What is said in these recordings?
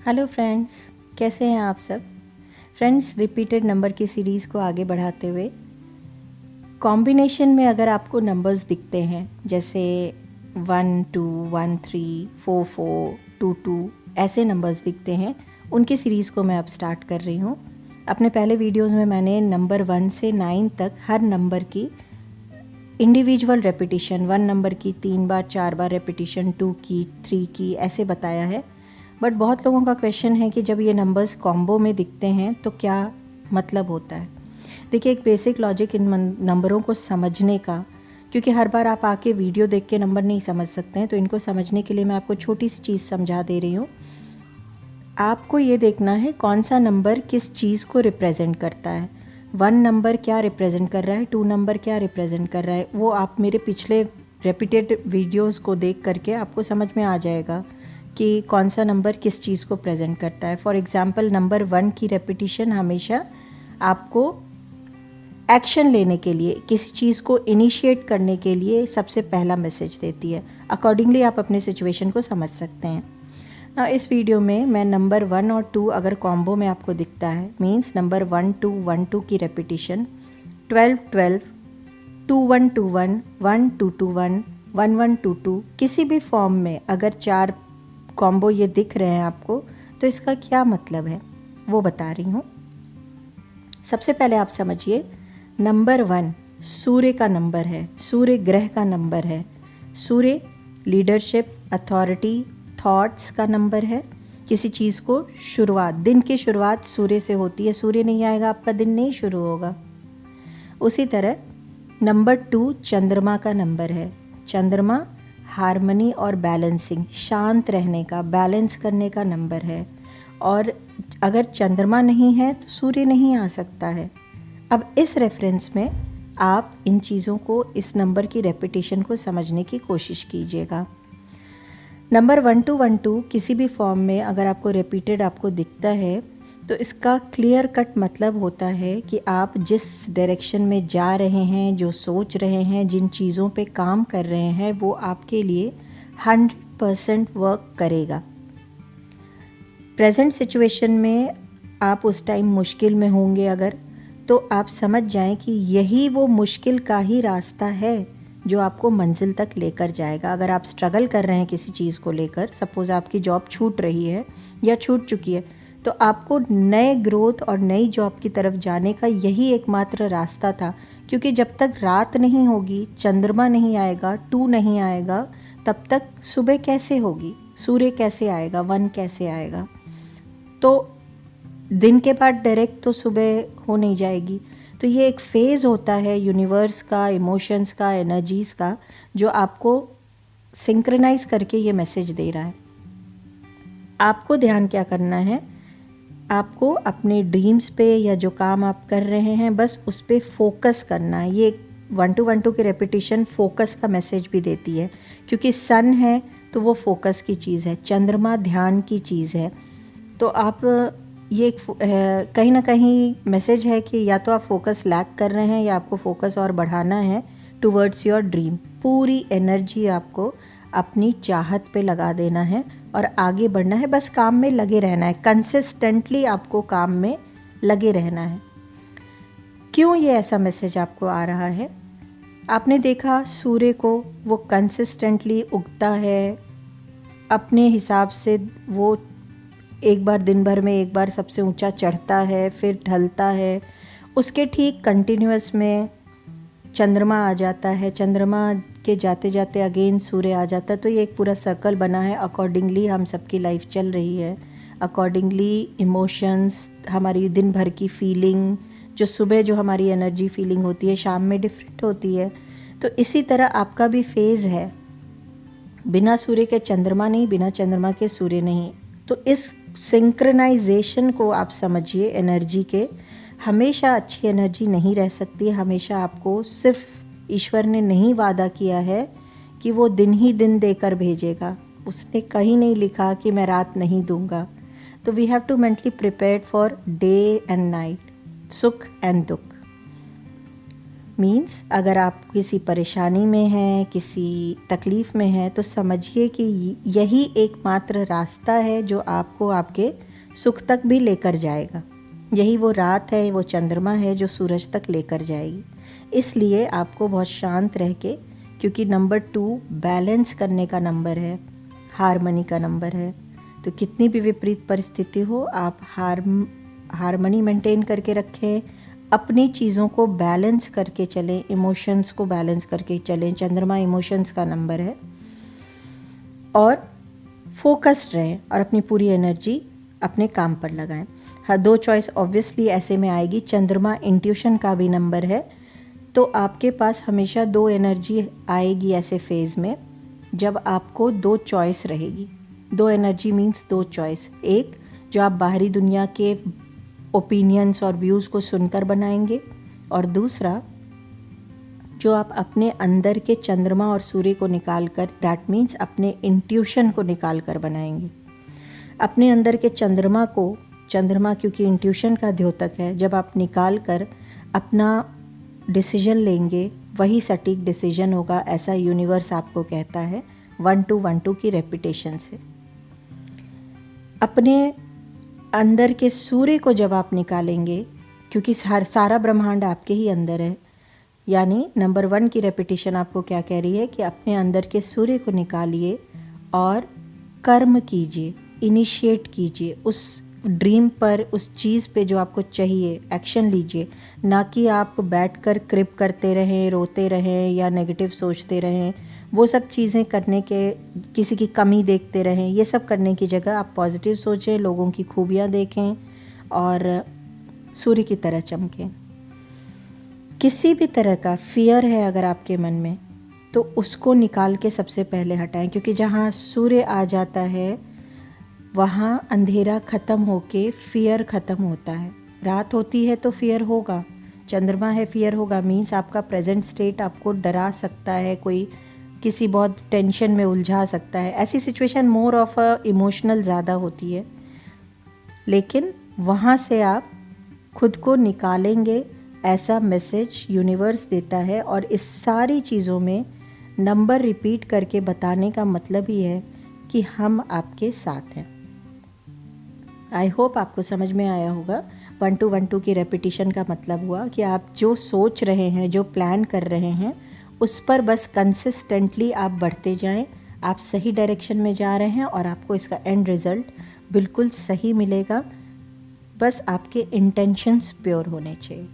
Hello friends, कैसे हैं आप सब। फ्रेंड्स, रिपीटेड नंबर की सीरीज़ को आगे बढ़ाते हुए कॉम्बिनेशन में अगर आपको नंबर्स दिखते हैं जैसे 1 2 1 3 4 4 2 2 ऐसे नंबर्स दिखते हैं, उनकी सीरीज़ को मैं अब स्टार्ट कर रही हूँ। अपने पहले वीडियोस में मैंने नंबर 1 से 9 तक हर नंबर की इंडिविजुअल रेपिटिशन, 1 नंबर की 3 बार 4 बार रेपिटिशन, 2 की 3 की ऐसे बताया है। बट बहुत लोगों का क्वेश्चन है कि जब ये नंबर्स कॉम्बो में दिखते हैं तो क्या मतलब होता है। देखिए, एक बेसिक लॉजिक इन नंबरों को समझने का, क्योंकि हर बार आप आके वीडियो देख के नंबर नहीं समझ सकते हैं, तो इनको समझने के लिए मैं आपको छोटी सी चीज़ समझा दे रही हूँ। आपको ये देखना है कौन सा नंबर किस चीज़ को रिप्रेजेंट करता है। 1 नंबर क्या रिप्रेजेंट कर रहा है, 2 नंबर क्या रिप्रेजेंट कर रहा है, वो आप मेरे पिछले रिपीटेड वीडियोज़ को देख करके आपको समझ में आ जाएगा कि कौन सा नंबर किस चीज़ को प्रेजेंट करता है। फॉर एग्ज़ाम्पल, नंबर 1 की रेपिटिशन हमेशा आपको एक्शन लेने के लिए, किसी चीज़ को इनिशिएट करने के लिए सबसे पहला मैसेज देती है। अकॉर्डिंगली आप अपने सिचुएशन को समझ सकते हैं ना। इस वीडियो में मैं नंबर 1 और 2 अगर कॉम्बो में आपको दिखता है, मीन्स नंबर 1 2 1 2 की रेपिटिशन 12 12 2 1 2 1 1 2 2 1 1 1 2 2 किसी भी फॉर्म में अगर 4 कॉम्बो ये दिख रहे हैं आपको, तो इसका क्या मतलब है वो बता रही हूँ। सबसे पहले आप समझिए, नंबर 1 सूर्य का नंबर है, सूर्य ग्रह का नंबर है। सूर्य लीडरशिप, अथॉरिटी, थॉट्स का नंबर है। किसी चीज़ को शुरुआत, दिन की शुरुआत सूर्य से होती है। सूर्य नहीं आएगा आपका दिन नहीं शुरू होगा। उसी तरह नंबर 2 चंद्रमा का नंबर है। चंद्रमा हार्मनी और बैलेंसिंग, शांत रहने का, बैलेंस करने का नंबर है। और अगर चंद्रमा नहीं है तो सूर्य नहीं आ सकता है। अब इस रेफरेंस में आप इन चीज़ों को, इस नंबर की रेपिटेशन को समझने की कोशिश कीजिएगा। नंबर 1 2 1 2 किसी भी फॉर्म में अगर आपको रिपीटेड आपको दिखता है, तो इसका क्लियर कट मतलब होता है कि आप जिस डायरेक्शन में जा रहे हैं, जो सोच रहे हैं, जिन चीज़ों पे काम कर रहे हैं, वो आपके लिए 100% वर्क करेगा। प्रेजेंट सिचुएशन में आप उस टाइम मुश्किल में होंगे अगर, तो आप समझ जाएं कि यही वो मुश्किल का ही रास्ता है जो आपको मंजिल तक लेकर जाएगा। अगर आप स्ट्रगल कर रहे हैं किसी चीज़ को लेकर, सपोज़ आपकी जॉब छूट रही है या छूट चुकी है, तो आपको नए ग्रोथ और नई जॉब की तरफ जाने का यही एकमात्र रास्ता था। क्योंकि जब तक रात नहीं होगी, चंद्रमा नहीं आएगा, 2 नहीं आएगा, तब तक सुबह कैसे होगी, सूर्य कैसे आएगा, 1 कैसे आएगा। तो दिन के बाद डायरेक्ट तो सुबह हो नहीं जाएगी। तो ये एक फेज़ होता है यूनिवर्स का, इमोशंस का, एनर्जीज़ का, जो आपको सिंक्रोनाइज करके ये मैसेज दे रहा है। आपको ध्यान क्या करना है, आपको अपने ड्रीम्स पे या जो काम आप कर रहे हैं बस उस पर फोकस करना है। ये 1 2 1 2 की रेपिटेशन फोकस का मैसेज भी देती है, क्योंकि सन है तो वो फोकस की चीज़ है, चंद्रमा ध्यान की चीज़ है। तो आप ये कहीं ना कहीं मैसेज है कि या तो आप फोकस लैक कर रहे हैं या आपको फोकस और बढ़ाना है टुवर्ड्स योर ड्रीम। पूरी एनर्जी आपको अपनी चाहत पे लगा देना है और आगे बढ़ना है, बस काम में लगे रहना है। कंसिस्टेंटली आपको काम में लगे रहना है। क्यों ये ऐसा मैसेज आपको आ रहा है? आपने देखा सूर्य को, वो कंसिस्टेंटली उगता है अपने हिसाब से। वो एक बार दिन भर में एक बार सबसे ऊंचा चढ़ता है, फिर ढलता है। उसके ठीक कंटिन्यूअस में चंद्रमा आ जाता है, चंद्रमा के जाते जाते अगेन सूर्य आ जाता है। तो ये एक पूरा सर्कल बना है। अकॉर्डिंगली हम सबकी लाइफ चल रही है। अकॉर्डिंगली इमोशंस, हमारी दिन भर की फीलिंग, जो सुबह जो हमारी एनर्जी फीलिंग होती है, शाम में डिफरेंट होती है। तो इसी तरह आपका भी फेज़ है। बिना सूर्य के चंद्रमा नहीं, बिना चंद्रमा के सूर्य नहीं। तो इस सिंक्रोनाइजेशन को आप समझिए एनर्जी के। हमेशा अच्छी एनर्जी नहीं रह सकती। हमेशा आपको, सिर्फ ईश्वर ने नहीं वादा किया है कि वो दिन ही दिन देकर भेजेगा। उसने कहीं नहीं लिखा कि मैं रात नहीं दूंगा। तो we have to mentally prepare for day and night, सुख एंड दुख। मीन्स अगर आप किसी परेशानी में हैं, किसी तकलीफ़ में हैं, तो समझिए कि यही एकमात्र रास्ता है जो आपको आपके सुख तक भी लेकर जाएगा। यही वो रात है, वो चंद्रमा है जो सूरज तक लेकर जाएगी। इसलिए आपको बहुत शांत रह के, क्योंकि नंबर 2 बैलेंस करने का नंबर है, हारमनी का नंबर है, तो कितनी भी विपरीत परिस्थिति हो आप हारमनी मेंटेन करके रखें, अपनी चीज़ों को बैलेंस करके चलें, इमोशंस को बैलेंस करके चलें। चंद्रमा इमोशंस का नंबर है। और फोकस्ड रहें और अपनी पूरी एनर्जी अपने काम पर लगाएं। हाँ, 2 चॉइस ऑब्वियसली ऐसे में आएगी। चंद्रमा इंट्यूशन का भी नंबर है, तो आपके पास हमेशा 2 एनर्जी आएगी ऐसे फेज़ में जब आपको 2 चॉइस रहेगी। 2 एनर्जी मीन्स 2 चॉइस। एक जो आप बाहरी दुनिया के ओपिनियंस और व्यूज़ को सुनकर बनाएंगे, और दूसरा जो आप अपने अंदर के चंद्रमा और सूर्य को निकाल कर, दैट मीन्स अपने इंट्यूशन को निकाल कर बनाएंगे। अपने अंदर के चंद्रमा क्योंकि इंट्यूशन का द्योतक है, जब आप निकाल कर अपना डिसीजन लेंगे वही सटीक डिसीजन होगा, ऐसा यूनिवर्स आपको कहता है 1212 की रेपिटेशन से। अपने अंदर के सूर्य को जब आप निकालेंगे, क्योंकि सारा ब्रह्मांड आपके ही अंदर है, यानी नंबर 1 की रेपिटेशन आपको क्या कह रही है कि अपने अंदर के सूर्य को निकालिए और कर्म कीजिए, इनिशिएट कीजिए उस ड्रीम पर, उस चीज़ पे जो आपको चाहिए, एक्शन लीजिए। ना कि आप बैठकर क्रिप करते रहें, रोते रहें या नेगेटिव सोचते रहें, वो सब चीज़ें करने के, किसी की कमी देखते रहें, ये सब करने की जगह आप पॉजिटिव सोचें, लोगों की खूबियाँ देखें और सूर्य की तरह चमकें। किसी भी तरह का फियर है अगर आपके मन में, तो उसको निकाल के सबसे पहले हटाएं, क्योंकि जहाँ सूर्य आ जाता है वहाँ अंधेरा ख़त्म होके फियर ख़त्म होता है। रात होती है तो फियर होगा, चंद्रमा है फियर होगा। मीन्स आपका प्रेजेंट स्टेट आपको डरा सकता है, कोई किसी बहुत टेंशन में उलझा सकता है। ऐसी situation more of a emotional ज़्यादा होती है, लेकिन वहाँ से आप खुद को निकालेंगे, ऐसा मैसेज यूनिवर्स देता है। और इस सारी चीज़ों में नंबर रिपीट करके बताने का मतलब ही है कि हम आपके साथ हैं। आई होप आपको समझ में आया होगा। 1212 की रेपिटेशन का मतलब हुआ कि आप जो सोच रहे हैं, जो प्लान कर रहे हैं, उस पर बस कंसिस्टेंटली आप बढ़ते जाएं। आप सही डायरेक्शन में जा रहे हैं और आपको इसका एंड रिज़ल्ट बिल्कुल सही मिलेगा। बस आपके इंटेंशंस प्योर होने चाहिए।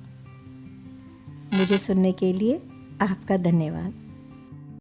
मुझे सुनने के लिए आपका धन्यवाद।